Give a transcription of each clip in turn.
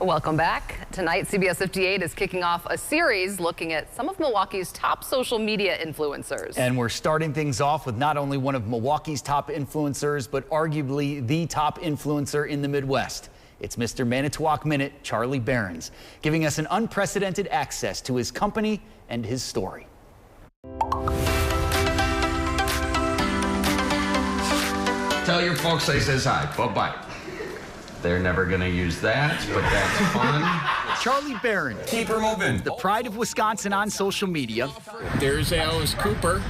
Welcome back. Tonight, CBS 58 is kicking off a series looking at some of Milwaukee's top social media influencers. And we're starting things off with not only one of Milwaukee's top influencers, but arguably the top influencer in the Midwest. It's Mr. Manitowoc Minute, Charlie Berens, giving us an unprecedented access to his company and his story. Tell your folks I says hi. Bye-bye. They're never going to use that, but that's fun. Charlie Berens. Keep her moving. The pride of Wisconsin on social media. There's Alice Cooper,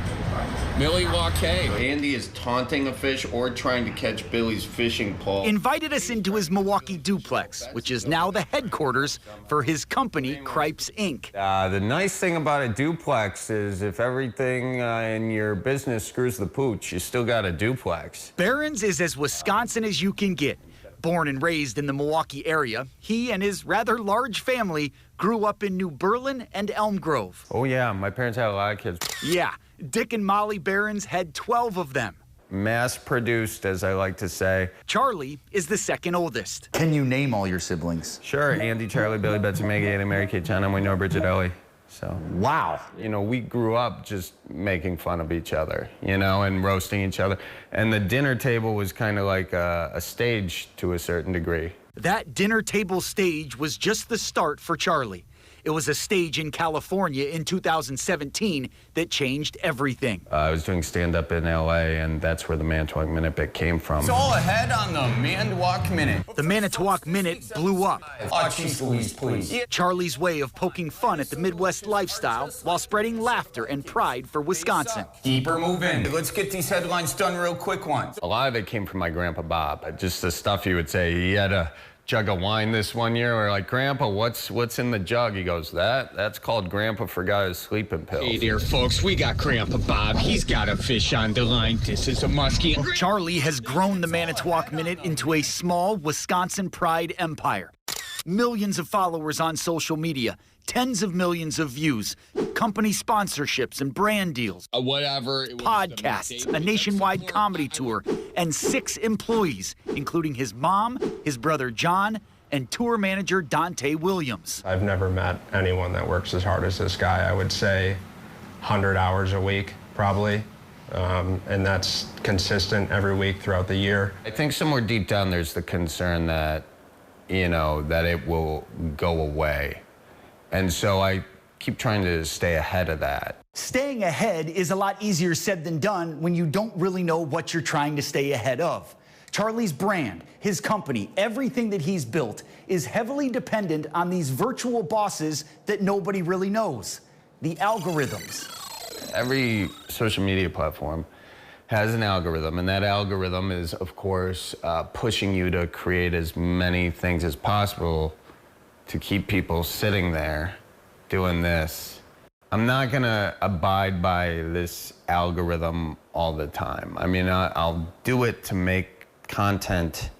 Milwaukee. Andy is taunting a fish or trying to catch Billy's fishing pole. Invited us into his Milwaukee duplex, which is now the headquarters for his company, Cripes Inc. The nice thing about a duplex is if everything in your business screws the pooch, you still got a duplex. Berens is as Wisconsin as you can get. Born and raised in the Milwaukee area, he and his rather large family grew up in New Berlin and Elm Grove. Oh yeah, my parents had a lot of kids. Yeah, Dick and Molly Berens had 12 of them. Mass-produced, as I like to say. Charlie is the second oldest. Can you name all your siblings? Sure, Andy, Charlie, Billy, Betsy, Maggie, Annie, Mary, Kate, John, Emily, Noah, Bridget, Ellie. So, wow. You know, we grew up just making fun of each other, you know, and roasting each other. And the dinner table was kind of like a stage to a certain degree. That dinner table stage was just the start for Charlie. It was a stage in California in 2017 that changed everything. I was doing stand-up in L.A., and that's where the Manitowoc Minute bit came from. It's all ahead on the Manitowoc Minute. The Manitowoc Minute blew up. Oh, geez Louise, please. Charlie's way of poking fun at the Midwest lifestyle while spreading laughter and pride for Wisconsin. Keep her moving. Let's get these headlines done real quick ones. A lot of it came from my Grandpa Bob. Just the stuff he would say. He had a jug of wine this one year. We're like, Grandpa, what's in the jug? He goes, that's called Grandpa forgot his sleeping pills. Hey there, folks. We got Grandpa Bob. He's got a fish on the line. This is a muskie. Charlie has grown the Manitowoc Minute into a small Wisconsin pride empire. Millions of followers on social media, tens of millions of views, company sponsorships and brand deals, Whatever. podcasts, a nationwide comedy tour, and 6 employees, including his mom, his brother John, and tour manager Dante Williams. I've never met anyone that works as hard as this guy. I would say 100 hours a week, probably. And that's consistent every week throughout the year. I think somewhere deep down there's the concern that, you know, that it will go away. And so I keep trying to stay ahead of that. Staying ahead is a lot easier said than done when you don't really know what you're trying to stay ahead of. Charlie's brand, his company, everything that he's built is heavily dependent on these virtual bosses that nobody really knows, the algorithms. Every social media platform has an algorithm, and that algorithm is, of course, pushing you to create as many things as possible to keep people sitting there doing this. I'm not gonna abide by this algorithm all the time. I mean, I'll do it to make content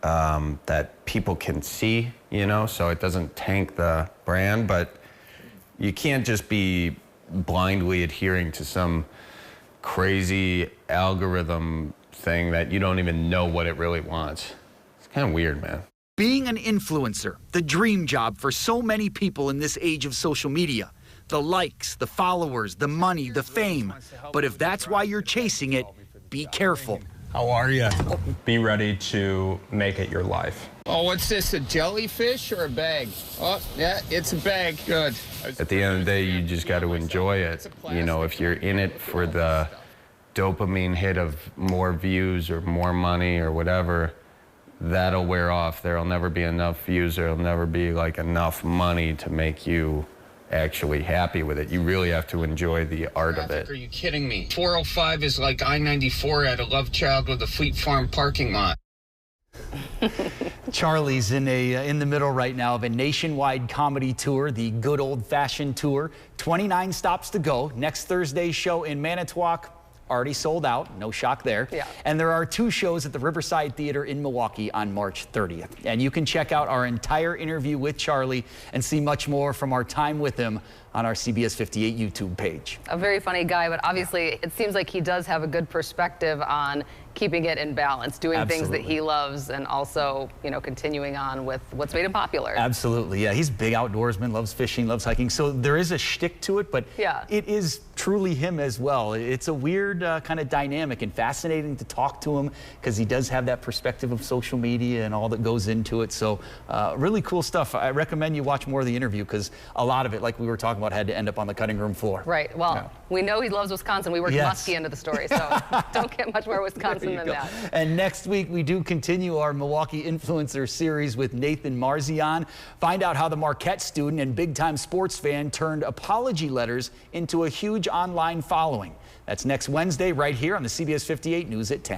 that people can see, you know, so it doesn't tank the brand, but you can't just be blindly adhering to some crazy algorithm thing that you don't even know what it really wants. It's kind of weird, man. Being an influencer, the dream job for so many people in this age of social media. The likes, the followers, the money, the fame. But if that's why you're chasing it, be careful. How are you? Be ready to make it your life. Oh, what's this, a jellyfish or a bag? Oh, yeah, it's a bag. Good. At the end of the day, you just got to enjoy it. You know, if you're in it for the dopamine hit of more views or more money or whatever, that'll wear off. There'll never be enough views. There'll never be like enough money to make you actually happy with it. You really have to enjoy the art of it. Are you kidding me? 405 is like I-94 at a love child with a Fleet Farm parking lot. Charlie's in the middle right now of a nationwide comedy tour, the good old-fashioned tour. 29 stops to go. Next Thursday's show in Manitowoc already sold out. No shock there. Yeah. And there are 2 shows at the Riverside Theater in Milwaukee on March 30th. And you can check out our entire interview with Charlie and see much more from our time with him on our CBS 58 YouTube page. A very funny guy, but obviously it seems like he does have a good perspective on keeping it in balance, doing things that Absolutely. he loves and also, continuing on with what's made him popular. Absolutely, yeah. He's a big outdoorsman, loves fishing, loves hiking. So there is a shtick to it, but Yeah. it is truly him as well. It's a weird kind of dynamic and fascinating to talk to him because he does have that perspective of social media and all that goes into it. So really cool stuff. I recommend you watch more of the interview because a lot of it, like we were talking about, had to end up on the cutting room floor. Right. Well, we know he loves Wisconsin. We worked Yes. Muskie into the story, so don't get much more Wisconsin than that. And next week, we do continue our Milwaukee Influencer series with Nathan Marzion. Find out how the Marquette student and big-time sports fan turned apology letters into a huge online following. That's next Wednesday right here on the CBS 58 News at 10.